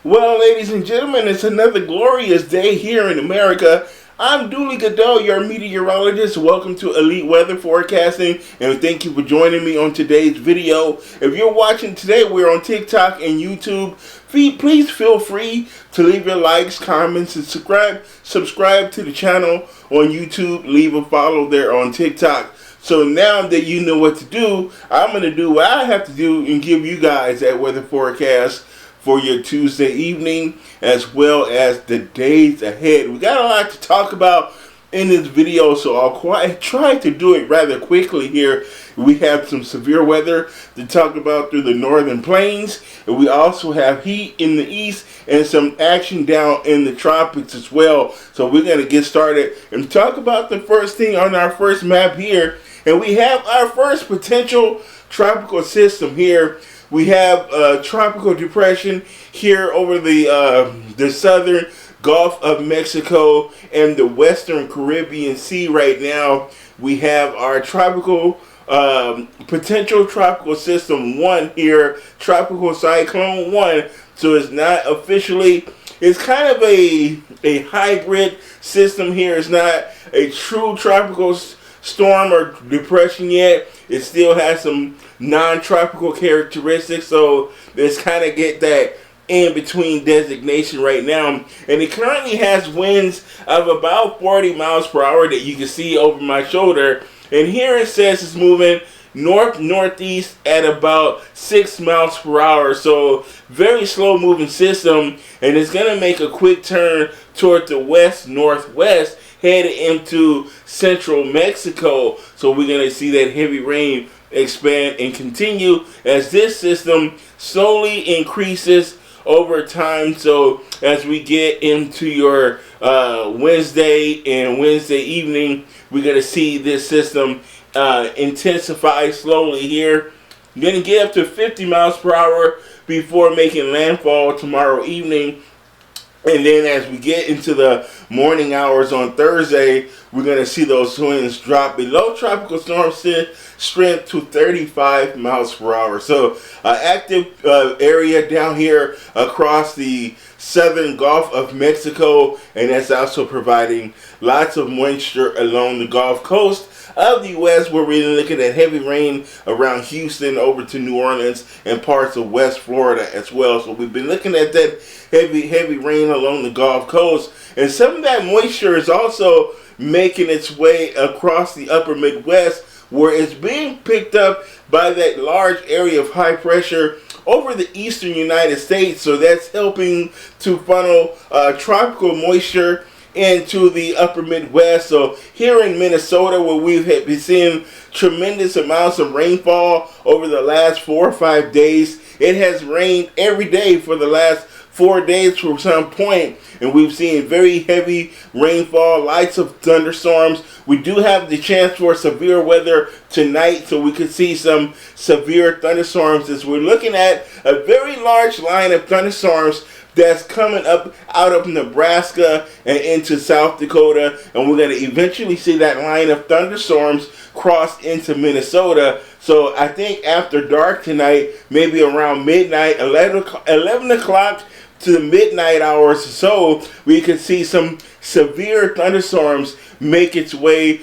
Well, ladies and gentlemen, it's another glorious day here in America. I'm Dooley Godot, your meteorologist. Welcome to Elite Weather Forecasting, and thank you for joining me on today's video. If you're watching today, we're on TikTok and YouTube. Please feel free to leave your likes, comments, and subscribe to the channel on YouTube. Leave a follow there on TikTok. So now that you know what to do, I'm going to do what I have to do and give you guys that weather forecast for your Tuesday evening, as well as the days ahead. We got a lot to talk about in this video, so I'll try to do it rather quickly here. We have some severe weather to talk about through the northern plains, and we also have heat in the east and some action down in the tropics as well. So we're going to get started and talk about the first thing on our first map here, and we have our first potential tropical system here. We have a tropical depression here over the southern Gulf of Mexico and the western Caribbean Sea right now. We have our tropical potential tropical system 1 here, tropical cyclone 1. So it's not officially, it's kind of a hybrid system here. It's not a true tropical storm or depression yet. It still has some non-tropical characteristics, so it's kind of get that in-between designation right now. And it currently has winds of about 40 miles per hour that you can see over my shoulder. And here it says it's moving north-northeast at about 6 miles per hour. So very slow moving system, and it's going to make a quick turn toward the west-northwest, headed into central Mexico. So we're going to see that heavy rain expand and continue as this system slowly increases over time. So as we get into your Wednesday and Wednesday evening, we're going to see this system intensify slowly here. You're going to get up to 50 miles per hour before making landfall tomorrow evening. And then as we get into the morning hours on Thursday, we're going to see those winds drop below tropical storm strength to 35 miles per hour. So active area down here across the southern Gulf of Mexico, and that's also providing lots of moisture along the Gulf Coast of the U.S., where we're looking at heavy rain around Houston over to New Orleans and parts of West Florida as well. So we've been looking at that heavy rain along the Gulf Coast, and some of that moisture is also making its way across the upper Midwest, where it's being picked up by that large area of high pressure over the eastern United States. So that's helping to funnel tropical moisture into the upper Midwest. So here in Minnesota, where we've been seeing tremendous amounts of rainfall over the last 4 or 5 days, it has rained every day for the last 4 days for some point, and we've seen very heavy rainfall, lots of thunderstorms. We do have the chance for severe weather tonight, so we could see some severe thunderstorms as we're looking at a very large line of thunderstorms that's coming up out of Nebraska and into South Dakota, and we're going to eventually see that line of thunderstorms cross into Minnesota. So I think after dark tonight, maybe around midnight, 11 o'clock to the midnight hours or so, we could see some severe thunderstorms make its way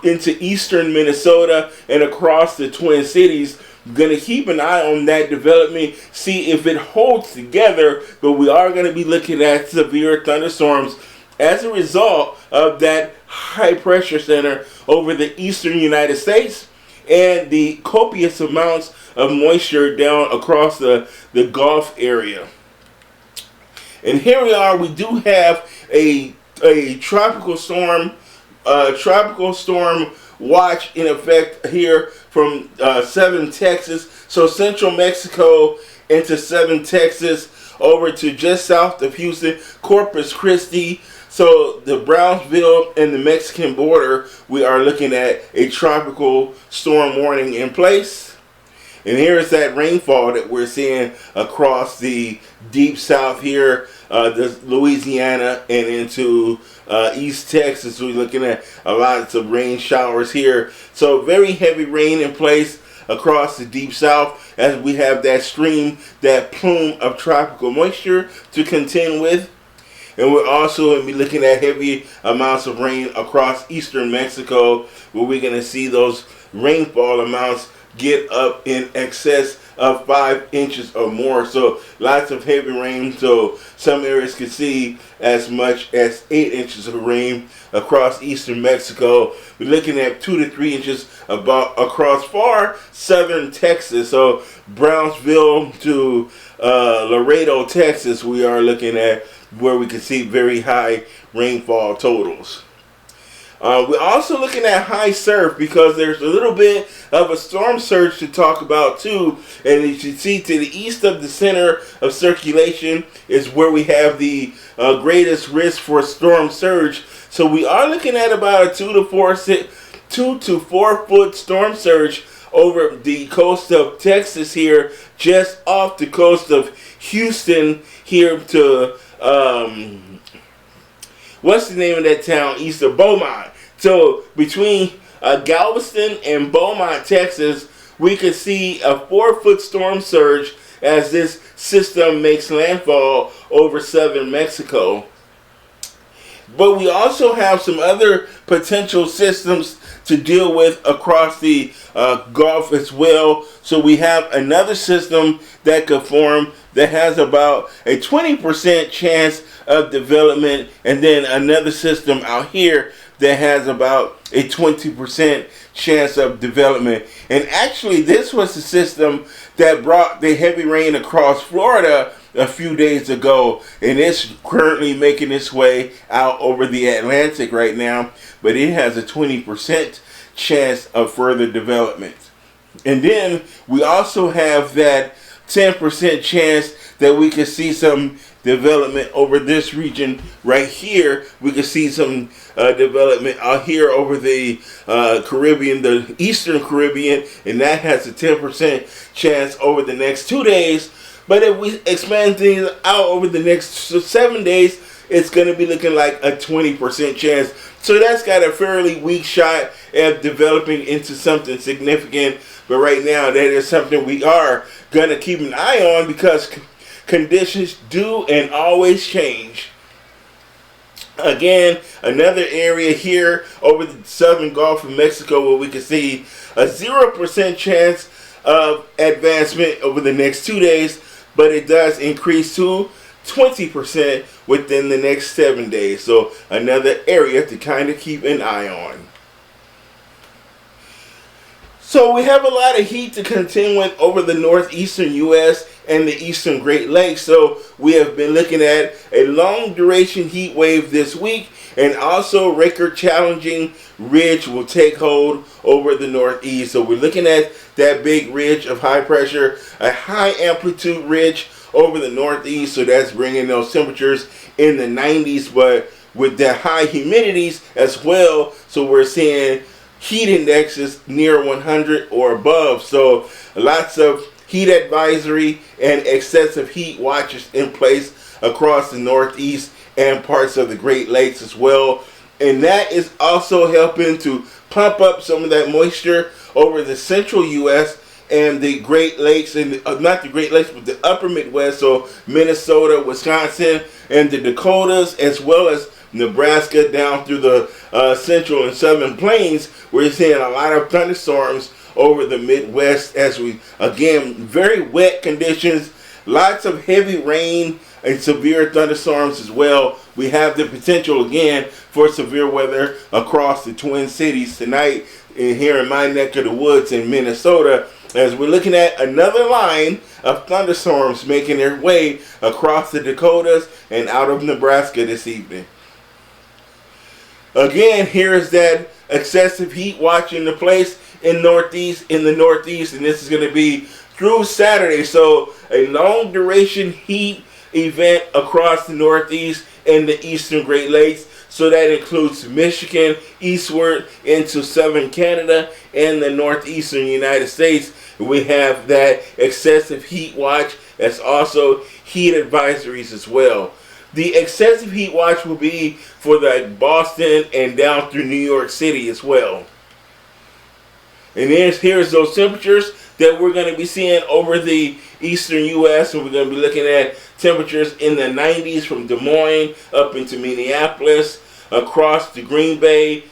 into eastern Minnesota and across the Twin Cities. Going to keep an eye on that development, see if it holds together, but we are going to be looking at severe thunderstorms as a result of that high pressure center over the eastern United States and the copious amounts of moisture down across the Gulf area. And here we are, we do have a tropical storm watch in effect here from southern Texas, so central Mexico into southern Texas, over to just south of Houston, Corpus Christi. So the Brownsville and the Mexican border, we are looking at a tropical storm warning in place. And here's that rainfall that we're seeing across the deep south here, Louisiana and into East Texas. We're looking at a lot of rain showers here. So very heavy rain in place across the deep south as we have that stream, that plume of tropical moisture to contend with. And we're also going to be looking at heavy amounts of rain across eastern Mexico, where we're going to see those rainfall amounts get up in excess of 5 inches or more. So lots of heavy rain. So some areas could see as much as 8 inches of rain across eastern Mexico. We're looking at 2 to 3 inches about across far southern Texas. So Brownsville to Laredo, Texas, we are looking at where we can see very high rainfall totals. We're also looking at high surf because there's a little bit of a storm surge to talk about too. And as you see to the east of the center of circulation is where we have the greatest risk for storm surge. So we are looking at about a 2 to 4 foot storm surge over the coast of Texas here, just off the coast of Houston here to what's the name of that town east of Beaumont. So between Galveston and Beaumont, Texas, we could see a 4 foot storm surge as this system makes landfall over southern Mexico. But we also have some other potential systems to deal with across the Gulf as well. So we have another system that could form that has about a 20% chance of development, and then another system out here that has about a 20% chance of development. And actually, this was the system that brought the heavy rain across Florida a few days ago, and it's currently making its way out over the Atlantic right now, but it has a 20% chance of further development. And then we also have that 10% chance that we could see some development over this region right here. We could see some development out here over the Caribbean, the Eastern Caribbean, and that has a 10% chance over the next 2 days. But if we expand things out over the next 7 days, it's going to be looking like a 20% chance. So that's got a fairly weak shot at developing into something significant. But right now, that is something we are going to keep an eye on because conditions do and always change. Again, another area here over the southern Gulf of Mexico where we can see a 0% chance of advancement over the next 2 days, but it does increase to 20% within the next 7 days. So another area to kind of keep an eye on. So we have a lot of heat to contend with over the northeastern U.S. and the eastern Great Lakes. So we have been looking at a long duration heat wave this week, and also record challenging ridge will take hold over the northeast. So we're looking at that big ridge of high pressure, a high amplitude ridge over the northeast. So that's bringing those temperatures in the 90s, but with the high humidities as well. So we're seeing heat indexes near 100 or above. So lots of heat advisory and excessive heat watches in place across the northeast and parts of the Great Lakes as well. And that is also helping to pump up some of that moisture over the central U.S. and the Great Lakes, and not the Great Lakes, but the upper Midwest, so Minnesota, Wisconsin, and the Dakotas, as well as Nebraska down through the central and southern plains. We're seeing a lot of thunderstorms over the Midwest as we, again, very wet conditions, lots of heavy rain and severe thunderstorms as well. We have the potential again for severe weather across the Twin Cities tonight and here in my neck of the woods in Minnesota, as we're looking at another line of thunderstorms making their way across the Dakotas and out of Nebraska this evening. Again, here's that excessive heat watch in the place in the northeast, and this is going to be through Saturday. So a long duration heat event across the northeast and the eastern Great Lakes. So that includes Michigan eastward into southern Canada and the northeastern United States. We have that excessive heat watch. That's also heat advisories as well. The excessive heat watch will be for the Boston and down through New York City as well. And here's those temperatures that we're going to be seeing over the eastern U.S. And we're going to be looking at temperatures in the 90s from Des Moines up into Minneapolis, across the Green Bay,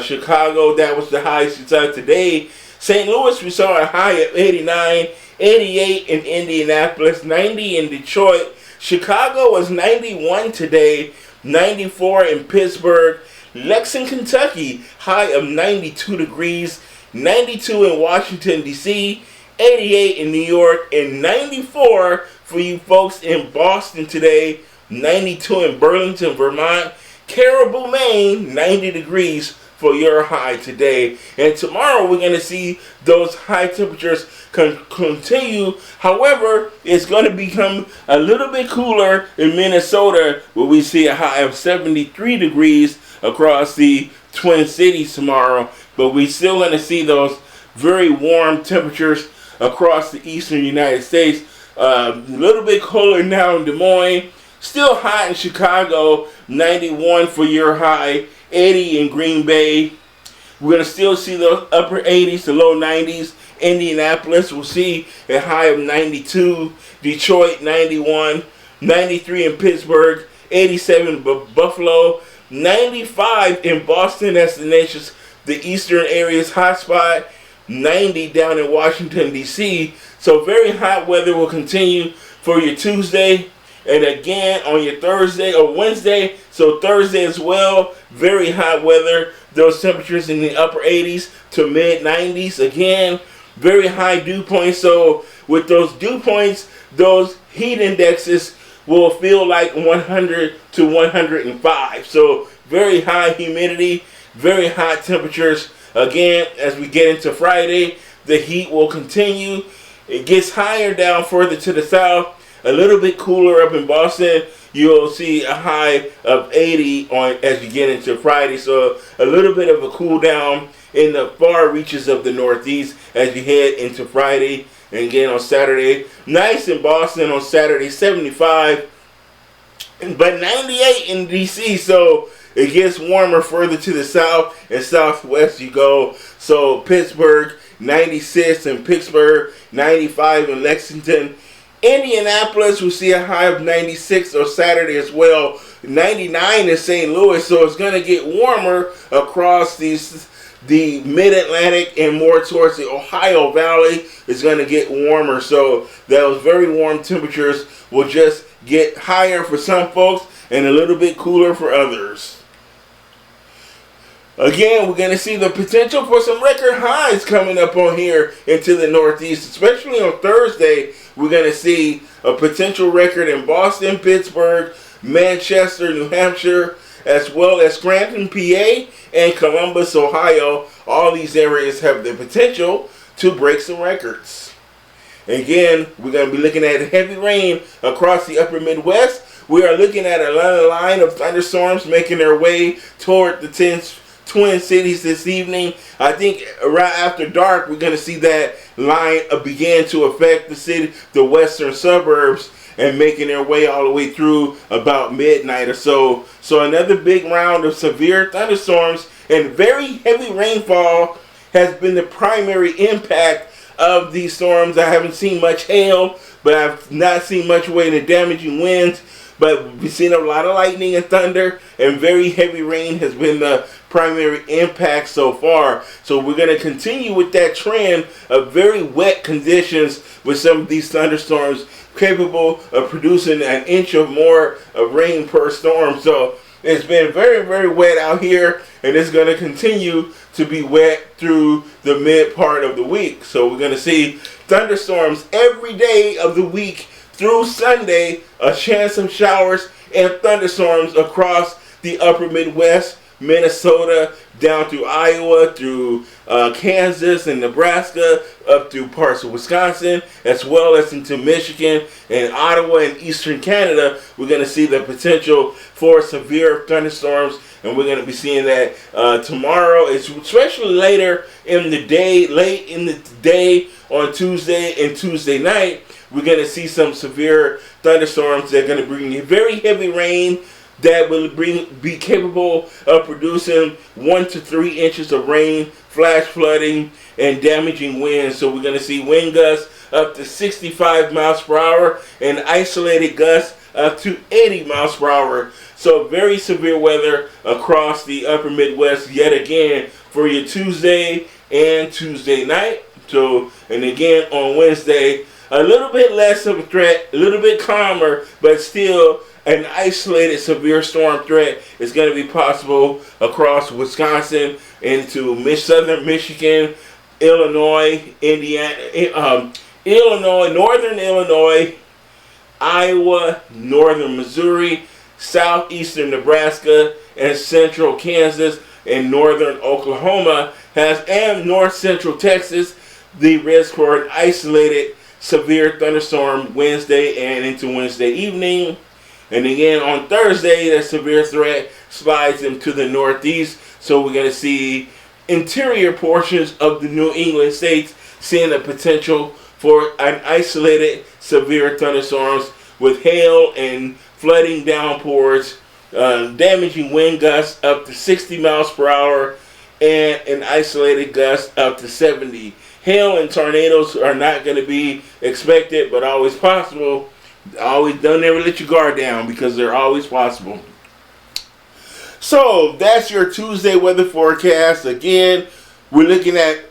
Chicago. That was the highest we saw today. St. Louis, we saw a high of 89, 88 in Indianapolis, 90 in Detroit. Chicago was 91 today, 94 in Pittsburgh. Lexington, Kentucky, high of 92 degrees, 92 in Washington, D.C., 88 in New York, and 94 for you folks in Boston today, 92 in Burlington, Vermont. Caribou, Maine, 90 degrees for your high today. And tomorrow we're going to see those high temperatures continue. However, it's going to become a little bit cooler in Minnesota, where we see a high of 73 degrees across the Twin Cities tomorrow. But we're still going to see those very warm temperatures across the eastern United States. A little bit cooler now in Des Moines. Still hot in Chicago, 91 for your high, 80 in Green Bay. We're going to still see those upper 80s to low 90s. Indianapolis will see a high of 92. Detroit, 91. 93 in Pittsburgh. 87 in Buffalo. 95 in Boston. That's the eastern area's hotspot. 90 down in Washington, D.C. So very hot weather will continue for your Tuesday. And again on your Thursday or Wednesday, so Thursday as well, very hot weather. Those temperatures in the upper 80s to mid 90s. Again, very high dew points. So with those dew points, those heat indexes will feel like 100 to 105. So very high humidity, very hot temperatures. Again, as we get into Friday, the heat will continue. It gets higher down further to the south. A little bit cooler up in Boston. You'll see a high of 80 as you get into Friday. So a little bit of a cool down in the far reaches of the Northeast as you head into Friday. And again on Saturday, nice in Boston on Saturday, 75. But 98 in D.C. So it gets warmer further to the south and southwest you go. So Pittsburgh, 96 in Pittsburgh, 95 in Lexington. Indianapolis will see a high of 96 on Saturday as well. 99 in St. Louis. So it's going to get warmer across the mid-Atlantic and more towards the Ohio Valley. It's going to get warmer. So those very warm temperatures will just get higher for some folks and a little bit cooler for others. Again, we're going to see the potential for some record highs coming up on here into the Northeast, especially on Thursday. We're going to see a potential record in Boston, Pittsburgh, Manchester, New Hampshire, as well as Scranton, PA, and Columbus, Ohio. All these areas have the potential to break some records. Again, we're going to be looking at heavy rain across the upper Midwest. We are looking at a line of thunderstorms making their way toward the Twin Cities this evening. I think right after dark, we're going to see that line begin to affect the western suburbs, and making their way all the way through about midnight or so. So another big round of severe thunderstorms and very heavy rainfall has been the primary impact of these storms. I haven't seen much hail, but I've not seen much weight in damaging winds. But we've seen a lot of lightning and thunder, and very heavy rain has been the primary impact so far. So we're going to continue with that trend of very wet conditions with some of these thunderstorms capable of producing an inch or more of rain per storm. So it's been very, very wet out here, and it's going to continue to be wet through the mid part of the week. So we're going to see thunderstorms every day of the week through Sunday, a chance of showers and thunderstorms across the upper Midwest, Minnesota, down through Iowa, through Kansas and Nebraska, up through parts of Wisconsin, as well as into Michigan and Ottawa and eastern Canada. We're going to see the potential for severe thunderstorms, and we're going to be seeing that tomorrow, especially later in the day, late in the day on Tuesday and Tuesday night. We're going to see some severe thunderstorms that are going to bring you very heavy rain, that will be capable of producing 1 to 3 inches of rain, flash flooding, and damaging winds. So we're going to see wind gusts up to 65 miles per hour and isolated gusts up to 80 miles per hour. So very severe weather across the upper Midwest yet again for your Tuesday and Tuesday night. So, and again on Wednesday, a little bit less of a threat, a little bit calmer, but still an isolated severe storm threat is going to be possible across Wisconsin into southern Michigan, Illinois, Indiana, northern Illinois, Iowa, northern Missouri, southeastern Nebraska, and central Kansas, and northern Oklahoma and north central Texas. The risk for an isolated severe thunderstorm Wednesday and into Wednesday evening. And again on Thursday, that severe threat slides into the northeast. So we're going to see interior portions of the New England states seeing a potential for an isolated severe thunderstorms with hail and flooding downpours, damaging wind gusts up to 60 miles per hour, and an isolated gust up to 70. Hail and tornadoes are not going to be expected, but always possible. Always don't ever let your guard down because they're always possible. So that's your Tuesday weather forecast. Again, we're looking at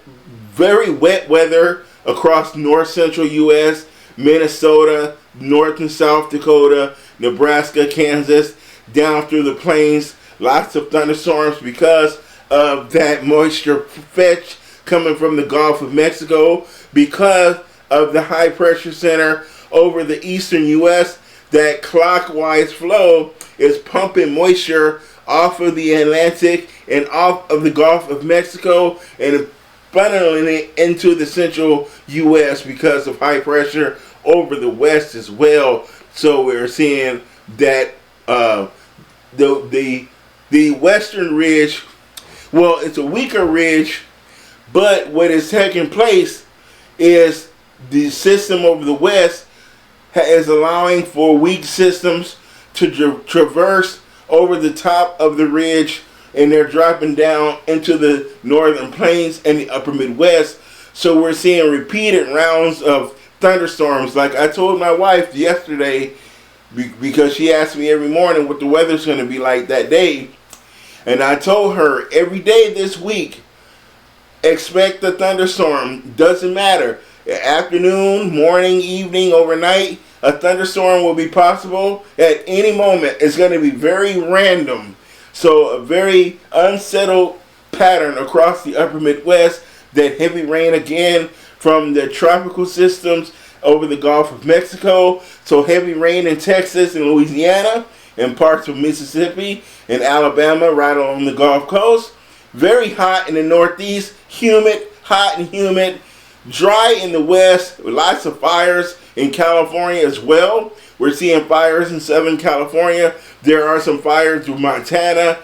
very wet weather across north central U.S., Minnesota, north and south Dakota, Nebraska, Kansas, down through the plains. Lots of thunderstorms because of that moisture fetch coming from the Gulf of Mexico, because of the high pressure center over the eastern U.S. That clockwise flow is pumping moisture off of the Atlantic and off of the Gulf of Mexico and funneling it into the central U.S. because of high pressure over the west as well. So we're seeing that the western ridge, well, it's a weaker ridge, but what is taking place is the system over the west is allowing for weak systems to traverse over the top of the ridge, and they're dropping down into the northern plains and the upper Midwest. So we're seeing repeated rounds of thunderstorms. Like I told my wife yesterday, because she asked me every morning what the weather's going to be like that day, and I told her every day this week, expect a thunderstorm. Doesn't matter. Afternoon, morning, evening, overnight, a thunderstorm will be possible at any moment. It's going to be very random. So a very unsettled pattern across the upper Midwest. That heavy rain again from the tropical systems over the Gulf of Mexico. So heavy rain in Texas and Louisiana and parts of Mississippi and Alabama right along the Gulf Coast. Very hot in the Northeast, humid, hot and humid. Dry in the West, lots of fires in California as well. We're seeing fires in Southern California. There are some fires through Montana,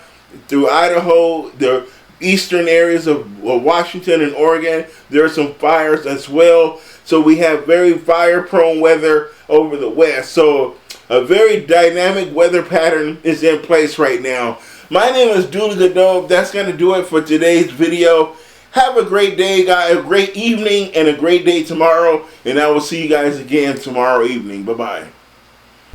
through Idaho, the eastern areas of Washington and Oregon. There are some fires as well. So we have very fire-prone weather over the West. So a very dynamic weather pattern is in place right now. My name is Dooley Godot. That's going to do it for today's video. Have a great day, guys, a great evening, and a great day tomorrow. And I will see you guys again tomorrow evening. Bye-bye.